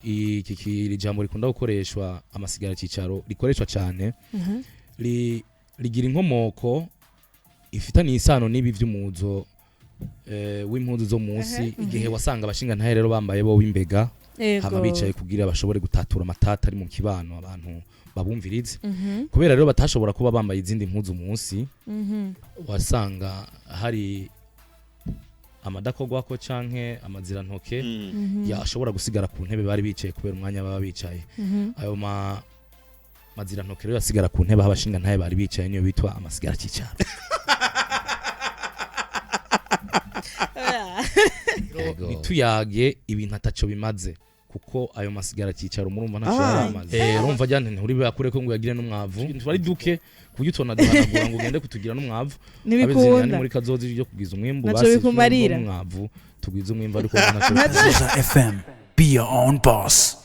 iki jambo rikunda gukoreshwa amasigara cicaro rikoreshwa cyane rigira inkomoko ifitanye isano n'ibi vy'umuzo w'impuzu zo munsi igihe wasanga abashinga ntahe rero bambaye bo w'imbega hama bicaye kugira bashobore gutatura amatata ari mu kibano abantu babumvirize kubera rero batashobora kuba bambaye izindi mpuzu munsi wasanga hari amadakogwako canke amazira ntoke yashobora gusigara ku ntebe bari bicaye kubera umwanya baba bicaye ayo mazira ntoke rero yasigara ku ntebe abashinga ntahe bari bicaye niyo bitwa amasigara cicaro bituyage ibintu ataco bimaze kuko ayo masigara cicaro murumva ntaco yaramaze urumva jyane nturi bakure ko ngo yagire n'umwavu twari duke kuburyo utona duhanagura ngo ugende kutugira n'umwavu abizina muri kazozi ryo kugiza umwimbo basi n'umwavu tugize umwimbo ariko ntaco FM be your own boss.